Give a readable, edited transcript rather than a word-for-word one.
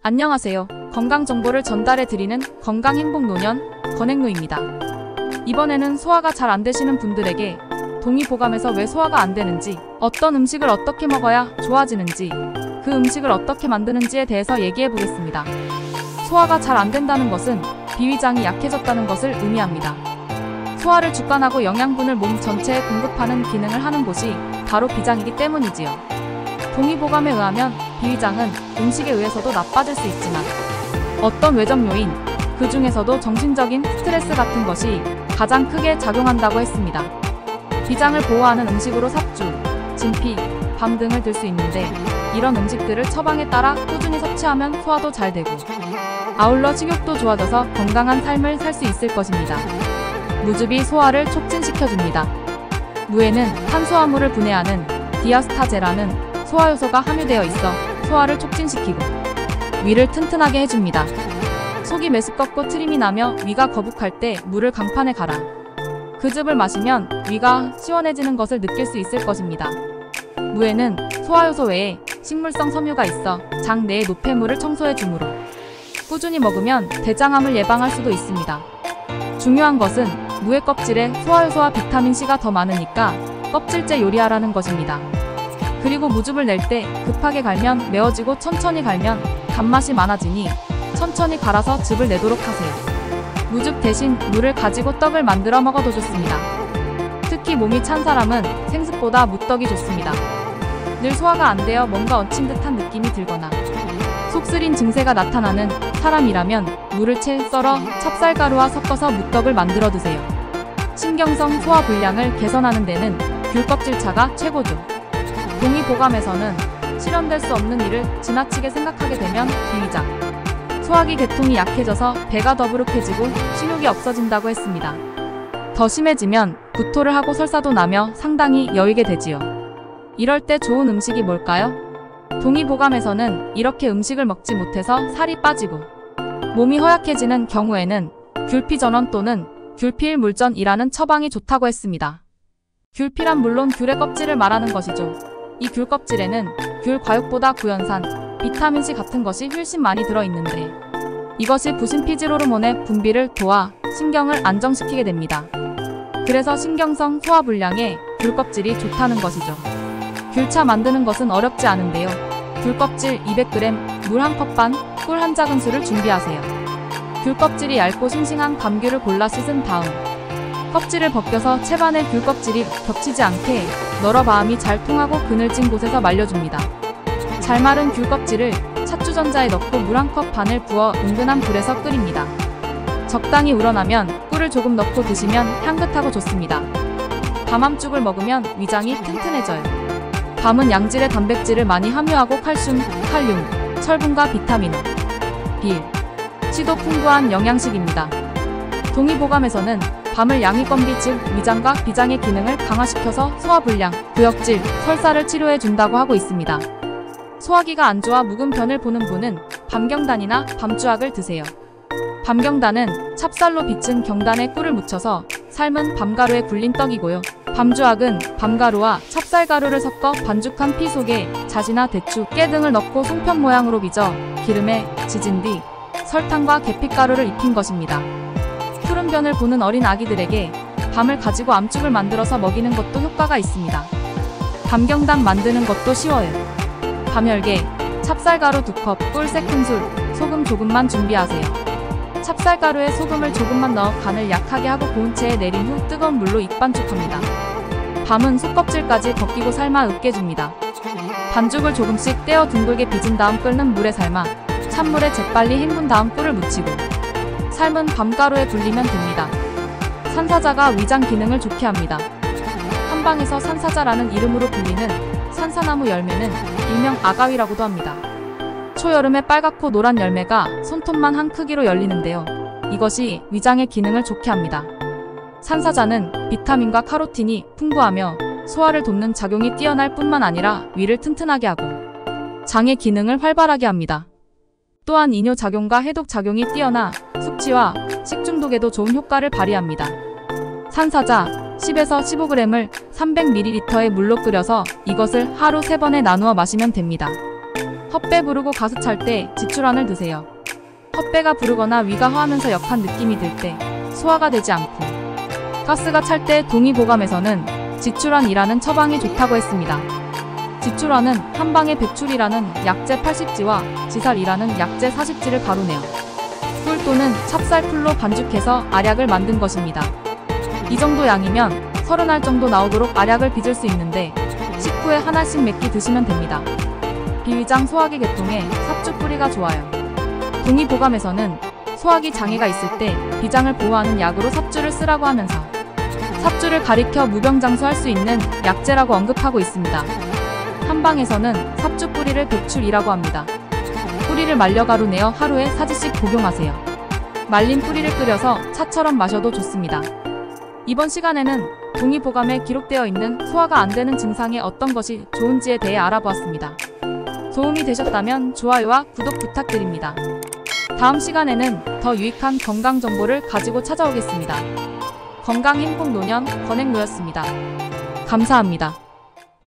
안녕하세요. 건강정보를 전달해드리는 건강행복노년 건행노입니다. 이번에는 소화가 잘 안되시는 분들에게 동의보감에서 왜 소화가 안되는지, 어떤 음식을 어떻게 먹어야 좋아지는지, 그 음식을 어떻게 만드는지에 대해서 얘기해보겠습니다. 소화가 잘 안된다는 것은 비위장이 약해졌다는 것을 의미합니다. 소화를 주관하고 영양분을 몸 전체에 공급하는 기능을 하는 곳이 바로 비장이기 때문이지요. 동의보감에 의하면 비위장은 음식에 의해서도 나빠질 수 있지만 어떤 외적 요인, 그 중에서도 정신적인 스트레스 같은 것이 가장 크게 작용한다고 했습니다. 비장을 보호하는 음식으로 삭주, 진피, 밤 등을 들 수 있는데 이런 음식들을 처방에 따라 꾸준히 섭취하면 소화도 잘 되고 아울러 식욕도 좋아져서 건강한 삶을 살 수 있을 것입니다. 무즙이 소화를 촉진시켜줍니다. 무에는 탄수화물을 분해하는 디아스타제라는 소화효소가 함유되어 있어 소화를 촉진시키고 위를 튼튼하게 해줍니다. 속이 메스껍고 트림이 나며 위가 거북할 때 물을 강판에 갈아 그 즙을 마시면 위가 시원해지는 것을 느낄 수 있을 것입니다. 무에는 소화효소 외에 식물성 섬유가 있어 장 내의 노폐물을 청소해 주므로 꾸준히 먹으면 대장암을 예방할 수도 있습니다. 중요한 것은 무의 껍질에 소화효소와 비타민C가 더 많으니까 껍질째 요리하라는 것입니다. 그리고 무즙을 낼 때 급하게 갈면 매워지고 천천히 갈면 단맛이 많아지니 천천히 갈아서 즙을 내도록 하세요. 무즙 대신 무를 가지고 떡을 만들어 먹어도 좋습니다. 특히 몸이 찬 사람은 생습보다 무떡이 좋습니다. 늘 소화가 안 되어 뭔가 얹힌 듯한 느낌이 들거나 속 쓰린 증세가 나타나는 사람이라면 무를 채 썰어 찹쌀가루와 섞어서 무떡을 만들어 드세요. 신경성 소화 불량을 개선하는 데는 귤 껍질차가 최고죠. 동의보감에서는 실현될 수 없는 일을 지나치게 생각하게 되면 비위장, 소화기 계통이 약해져서 배가 더부룩해지고 식욕이 없어진다고 했습니다. 더 심해지면 구토를 하고 설사도 나며 상당히 여이게 되지요. 이럴 때 좋은 음식이 뭘까요? 동의보감에서는 이렇게 음식을 먹지 못해서 살이 빠지고 몸이 허약해지는 경우에는 귤피전원 또는 귤피일물전이라는 처방이 좋다고 했습니다. 귤피란 물론 귤의 껍질을 말하는 것이죠. 이 귤 껍질에는 귤 과육보다 구연산, 비타민C 같은 것이 훨씬 많이 들어있는데 이것이 부신피질 호르몬의 분비를 도와 신경을 안정시키게 됩니다. 그래서 신경성 소화불량에 귤 껍질이 좋다는 것이죠. 귤차 만드는 것은 어렵지 않은데요. 귤 껍질 200g, 물 1컵 반, 꿀 1작은술을 준비하세요. 귤 껍질이 얇고 싱싱한 감귤을 골라 씻은 다음 껍질을 벗겨서 채반에 귤 껍질이 겹치지 않게 널어 바람이 잘 통하고 그늘진 곳에서 말려줍니다. 잘 마른 귤 껍질을 찻주전자에 넣고 물 1컵 반을 부어 은근한 불에서 끓입니다. 적당히 우러나면 꿀을 조금 넣고 드시면 향긋하고 좋습니다. 밤암죽을 먹으면 위장이 튼튼해져요. 밤은 양질의 단백질을 많이 함유하고 칼슘, 칼륨, 철분과 비타민 B, C도 풍부한 영양식입니다. 동의보감에서는 밤을 양위건비 즉 위장과 비장의 기능을 강화시켜서 소화불량, 구역질, 설사를 치료해준다고 하고 있습니다. 소화기가 안 좋아 묵은 변을 보는 분은 밤경단이나 밤주악을 드세요. 밤경단은 찹쌀로 빚은 경단에 꿀을 묻혀서 삶은 밤가루에 굴린 떡이고요. 밤주악은 밤가루와 찹쌀가루를 섞어 반죽한 피 속에 잣이나 대추, 깨 등을 넣고 송편 모양으로 빚어 기름에 지진 뒤 설탕과 계피가루를 입힌 것입니다. 푸른 변을 보는 어린 아기들에게 밤을 가지고 암죽을 만들어서 먹이는 것도 효과가 있습니다. 밤경단 만드는 것도 쉬워요. 밤열개, 찹쌀가루 2컵, 꿀 3큰술, 소금 조금만 준비하세요. 찹쌀가루에 소금을 조금만 넣어 간을 약하게 하고 고운 채에 내린 후 뜨거운 물로 익반죽합니다. 밤은 속껍질까지 벗기고 삶아 으깨줍니다. 반죽을 조금씩 떼어 둥글게 빚은 다음 끓는 물에 삶아 찬물에 재빨리 헹군 다음 꿀을 묻히고 삶은 밤가루에 불리면 됩니다. 산사자가 위장 기능을 좋게 합니다. 한방에서 산사자라는 이름으로 불리는 산사나무 열매는 일명 아가위라고도 합니다. 초여름에 빨갛고 노란 열매가 손톱만 한 크기로 열리는데요. 이것이 위장의 기능을 좋게 합니다. 산사자는 비타민과 카로틴이 풍부하며 소화를 돕는 작용이 뛰어날 뿐만 아니라 위를 튼튼하게 하고 장의 기능을 활발하게 합니다. 또한 이뇨작용과 해독작용이 뛰어나 숙취와 식중독에도 좋은 효과를 발휘합니다. 산사자 10에서 15g을 300ml의 물로 끓여서 이것을 하루 3번에 나누어 마시면 됩니다. 헛배 부르고 가스 찰 때 지출안을 드세요. 헛배가 부르거나 위가 허하면서 역한 느낌이 들 때 소화가 되지 않고 가스가 찰 때 동의보감에서는 지출안이라는 처방이 좋다고 했습니다. 지출안은 한방에 백출이라는 약재 80지와 지살이라는 약재 40지를 가루내어 꿀 또는 찹쌀풀로 반죽해서 알약을 만든 것입니다. 이 정도 양이면 30알 정도 나오도록 알약을 빚을 수 있는데 식후에 하나씩 몇 끼 드시면 됩니다. 비위장 소화기 계통에 삽주 뿌리가 좋아요. 동의보감에서는 소화기 장애가 있을 때 비장을 보호하는 약으로 삽주를 쓰라고 하면서 삽주를 가리켜 무병장수할 수 있는 약재라고 언급하고 있습니다. 한방에서는 삽주 뿌리를 백출이라고 합니다. 뿌리를 말려 가루내어 하루에 4지씩 복용하세요. 말린 뿌리를 끓여서 차처럼 마셔도 좋습니다. 이번 시간에는 동의보감에 기록되어 있는 소화가 안 되는 증상에 어떤 것이 좋은지에 대해 알아보았습니다. 도움이 되셨다면 좋아요와 구독 부탁드립니다. 다음 시간에는 더 유익한 건강 정보를 가지고 찾아오겠습니다. 건강행복노년 건행노였습니다. 감사합니다.